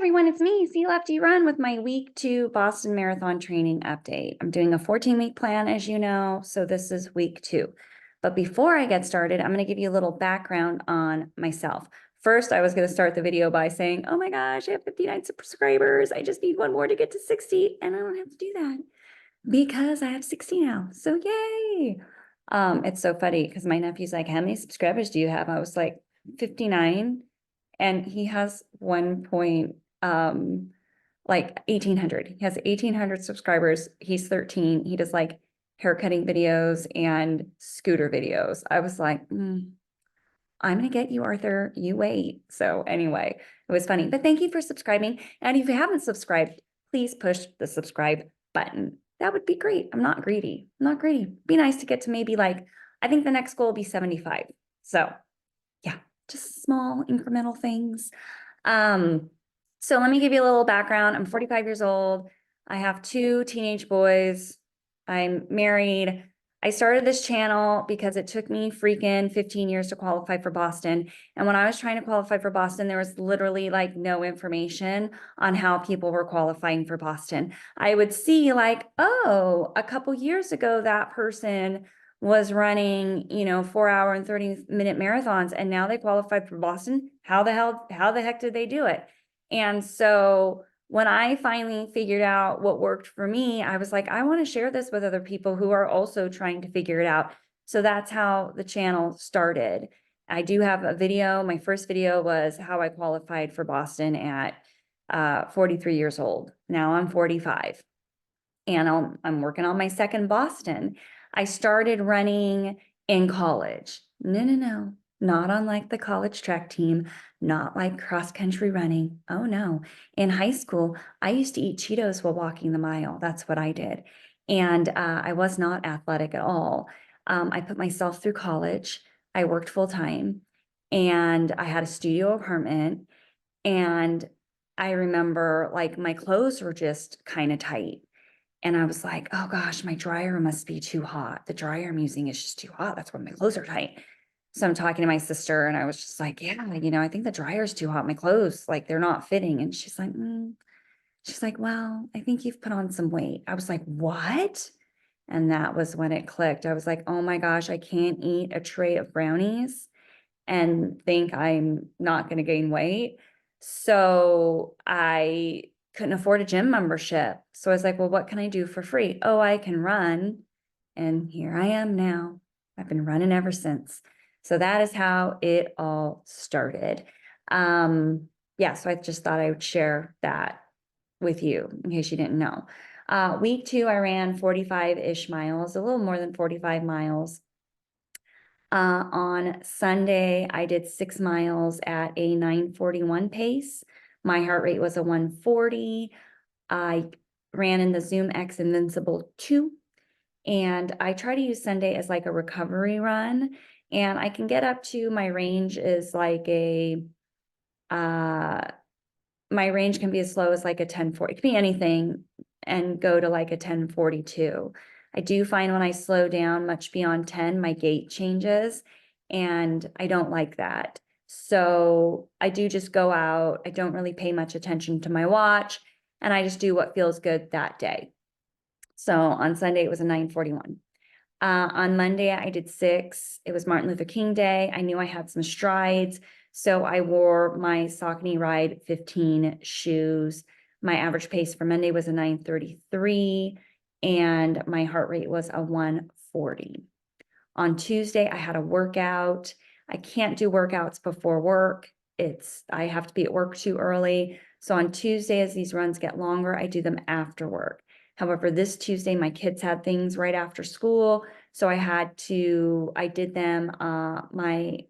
everyone, it's me, C Lefty Run with my week 2 Boston Marathon training update. I'm doing a 14-week plan, as you know, so this is week 2. But before I get started, I'm going to give you a little background on myself. First, I was going to start the video by saying, oh my gosh, I have 59 subscribers. I just need one more to get to 60, and I don't have to do that because I have 60 now. So yay! It's so funny because my nephew's like, how many subscribers do you have? I was like, 59. And he has like 1,800. He has 1,800 subscribers. He's 13. He does like haircutting videos and scooter videos. I was like, I'm gonna get you, Arthur. You wait. So anyway, it was funny. But thank you for subscribing. And if you haven't subscribed, please push the subscribe button. That would be great. I'm not greedy. I'm not greedy. Be nice to get to maybe like, I think the next goal will be 75. So yeah, just small incremental things. So let me give you a little background. I'm 45 years old. I have 2 teenage boys. I'm married. I started this channel because it took me freaking 15 years to qualify for Boston. And when I was trying to qualify for Boston, there was literally like no information on how people were qualifying for Boston. I would see like, oh, a couple years ago, that person was running, 4-hour and 30-minute marathons, and now they qualified for Boston. How the heck did they do it? And so when I finally figured out what worked for me, I was like, I want to share this with other people who are also trying to figure it out. So that's how the channel started. I do have a video. My first video was how I qualified for Boston at 43 years old. Now I'm 45 and I'm working on my second Boston. I started running in college. No, not on like the college track team, not like cross country running. Oh no. In high school, I used to eat Cheetos while walking the mile. That's what I did. And I was not athletic at all. I put myself through college. I worked full time and I had a studio apartment. And I remember like my clothes were just kind of tight. And I was like, oh gosh, my dryer must be too hot. The dryer I'm using is just too hot. That's why my clothes are tight. So I'm talking to my sister and I was just like, yeah, I think the dryer's too hot. My clothes, like they're not fitting. And she's like, well, I think you've put on some weight. I was like, what? And that was when it clicked. I was like, oh my gosh, I can't eat a tray of brownies and think I'm not going to gain weight. So I couldn't afford a gym membership. So I was like, well, what can I do for free? Oh, I can run. And here I am now. I've been running ever since. So that is how it all started. Yeah, so I just thought I would share that with you in case you didn't know. Week 2, I ran 45-ish miles, a little more than 45 miles. On Sunday, I did 6 miles at a 9:41 pace. My heart rate was a 140. I ran in the Zoom X Invincible 2, and I try to use Sunday as like a recovery run. And I can get up to my range is like my range can be as slow as like a 10:40. It could be anything and go to like a 10:42. I do find when I slow down much beyond 10, my gait changes, and I don't like that. So I do just go out. I don't really pay much attention to my watch, and I just do what feels good that day. So on Sunday, it was a 9:41. On Monday, I did 6. It was Martin Luther King Day. I knew I had some strides. So I wore my Saucony Ride 15 shoes. My average pace for Monday was a 9:33 and my heart rate was a 140. On Tuesday, I had a workout. I can't do workouts before work. I have to be at work too early. So on Tuesday, as these runs get longer, I do them after work. However, this Tuesday, my kids had things right after school. So I did them, my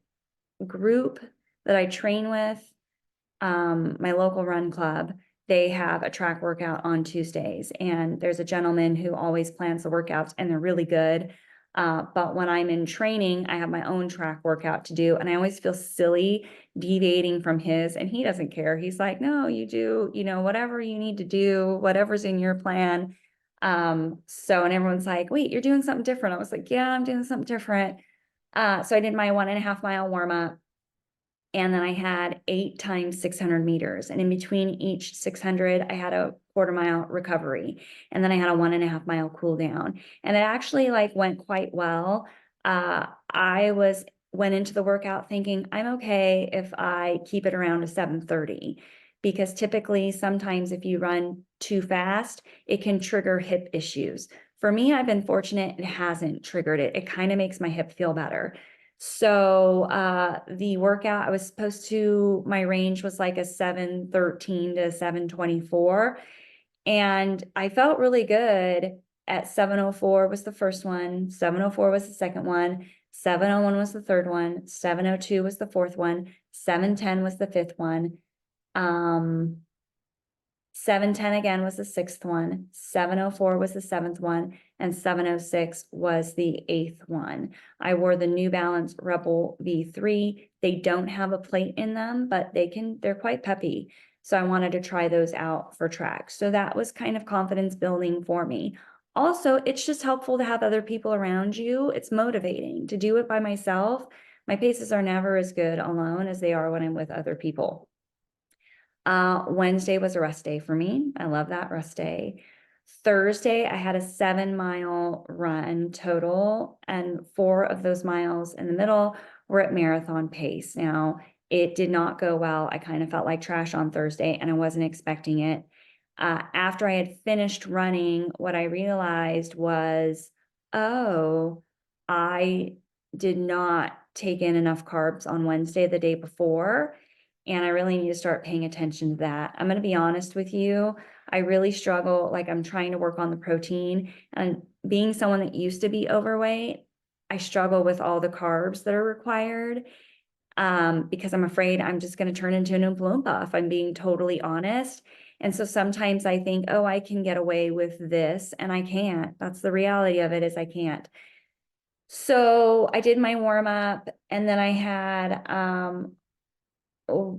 group that I train with, my local run club, they have a track workout on Tuesdays. And there's a gentleman who always plans the workouts and they're really good. But when I'm in training, I have my own track workout to do. And I always feel silly deviating from his, and he doesn't care. He's like, no, you do, whatever you need to do, whatever's in your plan. And everyone's like, wait, you're doing something different. I was like, yeah, I'm doing something different. So I did my 1.5 mile warm up. And then I had 8 times 600 meters. And in between each 600, I had a quarter-mile recovery. And then I had a 1.5 mile cool down. And it actually like went quite well. I went into the workout thinking I'm okay if I keep it around a 7:30, because typically sometimes if you run too fast, it can trigger hip issues. For me, I've been fortunate it hasn't triggered it. It kind of makes my hip feel better. So the workout, my range was like a 7:13 to 7:24. And I felt really good at 7:04 was the first one, 7:04 was the second one, 7:01 was the third one, 7:02 was the fourth one, 7:10 was the fifth one. 7:10 again was the sixth one, 7:04 was the seventh one, and 7:06 was the eighth one. I wore the New Balance Rebel V3. They don't have a plate in them, but they're quite peppy. So I wanted to try those out for track. So that was kind of confidence building for me. Also, it's just helpful to have other people around you. It's motivating to do it by myself. My paces are never as good alone as they are when I'm with other people. Wednesday was a rest day for me. I love that rest day. Thursday, I had a 7-mile run total, and 4 of those miles in the middle were at marathon pace. Now, it did not go well. I kind of felt like trash on Thursday, and I wasn't expecting it. After I had finished running, what I realized was, oh, I did not take in enough carbs on Wednesday, the day before. And I really need to start paying attention to that. I'm going to be honest with you. I really struggle. Like, I'm trying to work on the protein, and being someone that used to be overweight, I struggle with all the carbs that are required, because I'm afraid I'm just going to turn into an Oompa Loompa if I'm being totally honest. And so sometimes I think, oh, I can get away with this, and I can't. That's the reality of it, is I can't. So I did my warm up, and then I had,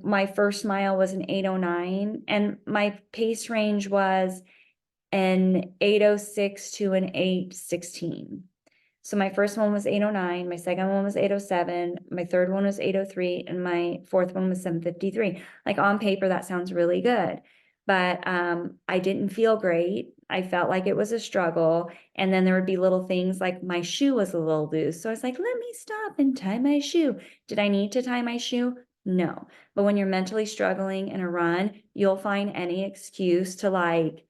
my first mile was an 8:09, and my pace range was an 8:06 to an 8:16. So my first one was 8:09, my second one was 8:07, my third one was 8:03, and my fourth one was 7:53. Like, on paper, that sounds really good, but I didn't feel great. I felt like it was a struggle. And then there would be little things like my shoe was a little loose. So I was like, let me stop and tie my shoe. Did I need to tie my shoe? No. But when you're mentally struggling in a run, you'll find any excuse to like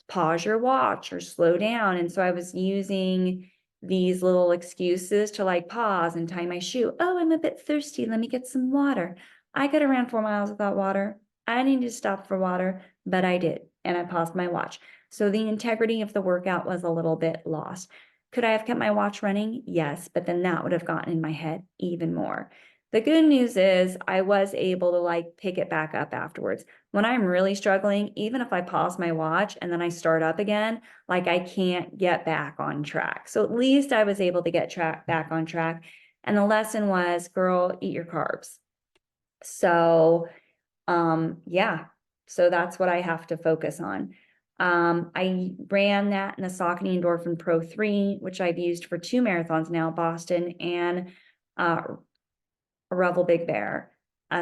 pause your watch or slow down. And so I was using these little excuses to like pause and tie my shoe. Oh, I'm a bit thirsty. Let me get some water. I got around 4 miles without water. I needed to stop for water, but I did. And I paused my watch. So the integrity of the workout was a little bit lost. Could I have kept my watch running? Yes, but then that would have gotten in my head even more. The good news is I was able to like pick it back up afterwards. When I'm really struggling, even if I pause my watch and then I start up again, like, I can't get back on track. So at least I was able to get back on track. And the lesson was, girl, eat your carbs. So, yeah, so that's what I have to focus on. I ran that in the Saucony Endorphin Pro 3, which I've used for 2 marathons now, Boston and Revel Big Bear.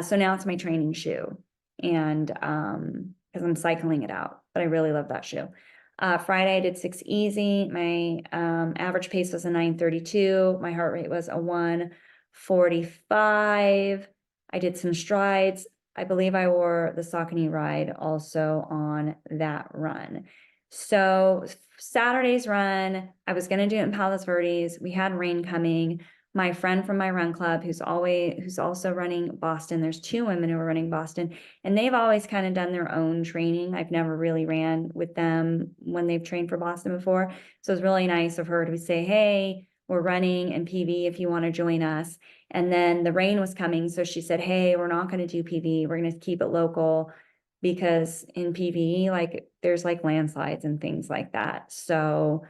So now it's my training shoe, and because I'm cycling it out, but I really love that shoe. Friday I did 6 easy. My average pace was a 9:32. My heart rate was a 1:45. I did some strides. I believe I wore the Saucony Ride also on that run. So Saturday's run, I was going to do it in Palos Verdes. We had rain coming. My friend from my run club, who's also running Boston, there's 2 women who are running Boston, and they've always kind of done their own training. I've never really ran with them when they've trained for Boston before. So it's really nice of her to say, hey, we're running in PV if you want to join us. And then the rain was coming, so she said, hey, we're not going to do PV. We're going to keep it local, because in PV, like, there's like landslides and things like that. So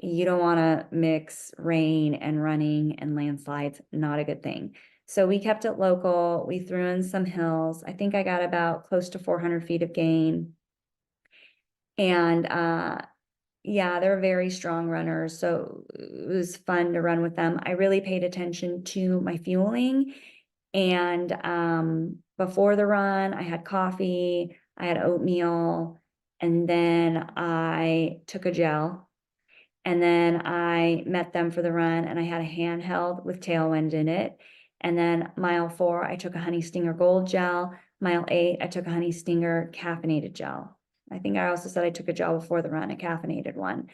you don't want to mix rain and running and landslides, not a good thing. So we kept it local. We threw in some hills. I think I got about close to 400 feet of gain. And yeah, they're very strong runners. So it was fun to run with them. I really paid attention to my fueling. And before the run, I had coffee, I had oatmeal, and then I took a gel. And then I met them for the run and I had a handheld with Tailwind in it. And then mile 4, I took a Honey Stinger Gold gel. Mile 8, I took a Honey Stinger caffeinated gel. I think I also said I took a gel before the run, a caffeinated one.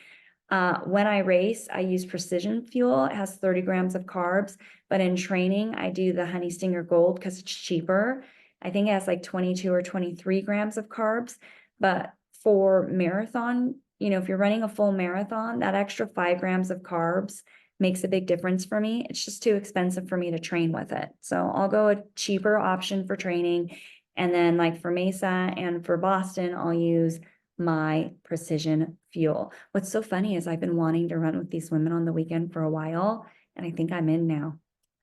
When I race, I use Precision Fuel. It has 30 grams of carbs, but in training, I do the Honey Stinger Gold because it's cheaper. I think it has like 22 or 23 grams of carbs, but for marathon, you know, if you're running a full marathon, that extra 5 grams of carbs makes a big difference for me. It's just too expensive for me to train with it. So I'll go a cheaper option for training. And then like for Mesa and for Boston, I'll use my Precision Fuel. What's so funny is I've been wanting to run with these women on the weekend for a while, and I think I'm in now.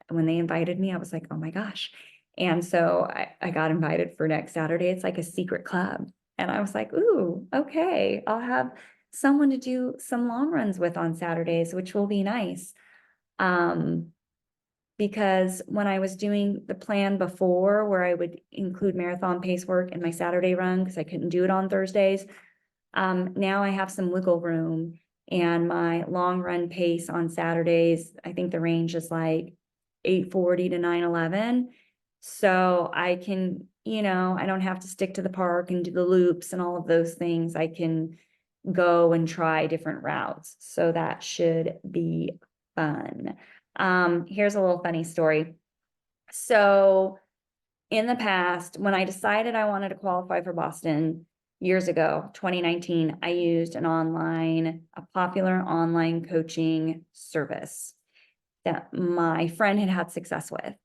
When they invited me, I was like, oh my gosh. And so I got invited for next Saturday. It's like a secret club. And I was like, ooh, okay, I'll have someone to do some long runs with on Saturdays, which will be nice. Because when I was doing the plan before, where I would include marathon pace work in my Saturday run, because I couldn't do it on Thursdays, now I have some wiggle room, and my long run pace on Saturdays, I think the range is like 8:40 to 9:11. So I can, you know, I don't have to stick to the park and do the loops and all of those things. I can go and try different routes. So that should be fun. Here's a little funny story. So in the past, when I decided I wanted to qualify for Boston years ago, 2019, I used a popular online coaching service that my friend had success with,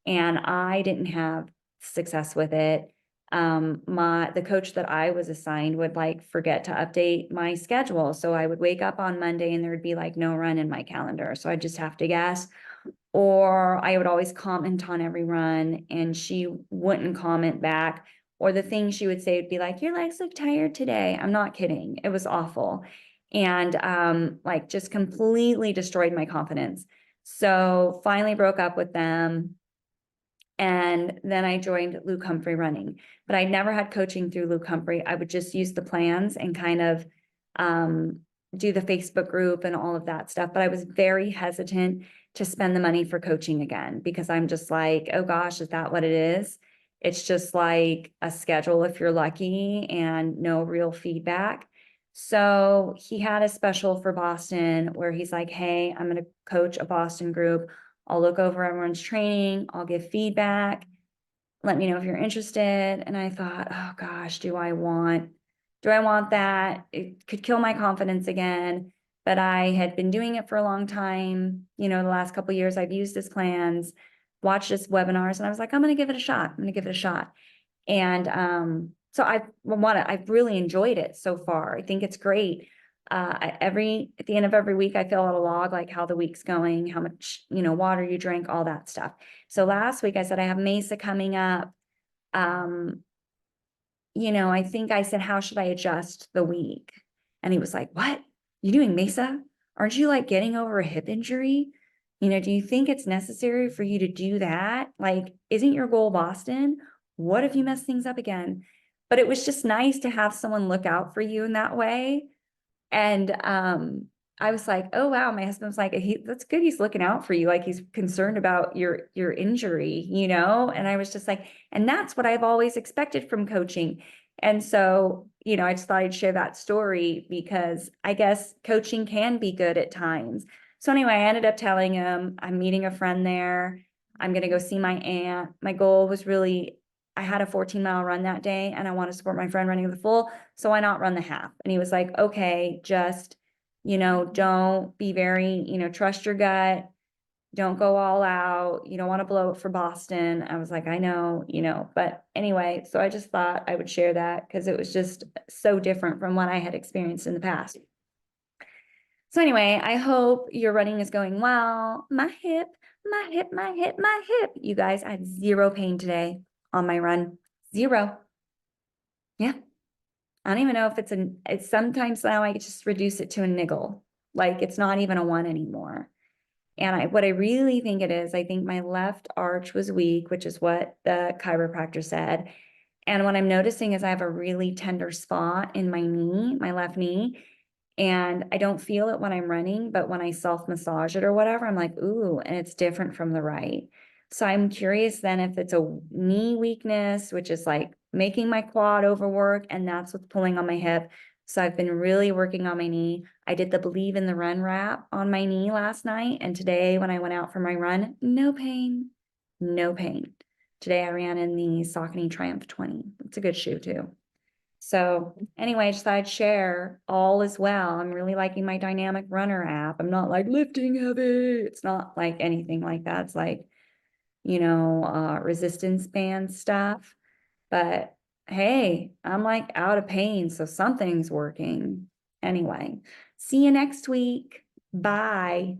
and I didn't have success with it. The coach that I was assigned would like forget to update my schedule. So I would wake up on Monday and there would be like no run in my calendar. So I'd just have to guess, or I would always comment on every run and she wouldn't comment back. Or the thing she would say would be like, your legs look tired today. I'm not kidding. It was awful. And like just completely destroyed my confidence. So finally broke up with them. And then I joined Luke Humphrey Running, but I never had coaching through Luke Humphrey. I would just use the plans and kind of do the Facebook group and all of that stuff. But I was very hesitant to spend the money for coaching again, because I'm just like, oh gosh, is that what it is? It's just like a schedule if you're lucky and no real feedback. So he had a special for Boston where he's like, hey, I'm going to coach a Boston group. I'll look over everyone's training. I'll give feedback. Let me know if you're interested. And I thought, oh gosh, do I want that? It could kill my confidence again. But I had been doing it for a long time. You know, the last couple of years I've used his plans, watched his webinars, and I was like, I'm going to give it a shot. I'm going to give it a shot. And so I've really enjoyed it so far. I think it's great. At the end of every week, I fill out a log, like how the week's going, how much, you know, water you drink, all that stuff. So last week I said, I have Mesa coming up. You know, I think I said, how should I adjust the week? And he was like, what? You doing Mesa? Aren't you like getting over a hip injury? You know, do you think it's necessary for you to do that? Like, isn't your goal Boston? What if you mess things up again? But it was just nice to have someone look out for you in that way. And I was like, oh wow, my husband was like, that's good, he's looking out for you, like he's concerned about your injury, you know? And I was just like, and that's what I've always expected from coaching. And so, you know, I just thought I'd share that story because I guess coaching can be good at times. So anyway, I ended up telling him I'm meeting a friend there. I'm going to go see my aunt. My goal was really, I had a 14-mile run that day and I want to support my friend running the full. So why not run the half? And he was like, okay, just, you know, don't be very, you know, trust your gut. Don't go all out. You don't want to blow it for Boston. I was like, I know, you know, but anyway, so I just thought I would share that because it was just so different from what I had experienced in the past. So anyway, I hope your running is going well. My hip, my hip, my hip, my hip. You guys, I had zero pain today on my run. Zero. Yeah. I don't even know if it's sometimes now I just reduce it to a niggle. Like it's not even a 1 anymore. And what I really think it is, I think my left arch was weak, which is what the chiropractor said. And what I'm noticing is I have a really tender spot in my knee, my left knee. And I don't feel it when I'm running, but when I self-massage it or whatever, I'm like, ooh, and it's different from the right. So I'm curious then if it's a knee weakness, which is like making my quad overwork, and that's what's pulling on my hip. So I've been really working on my knee. I did the Believe in the Run wrap on my knee last night. And today when I went out for my run, no pain, no pain. Today I ran in the Saucony Triumph 20. It's a good shoe too. So anyway, I just thought I'd share all is well. I'm really liking my Dynamic Runner app. I'm not like lifting heavy. It's not like anything like that. It's like, resistance band stuff. But hey, I'm like out of pain, so something's working. Anyway, see you next week. Bye.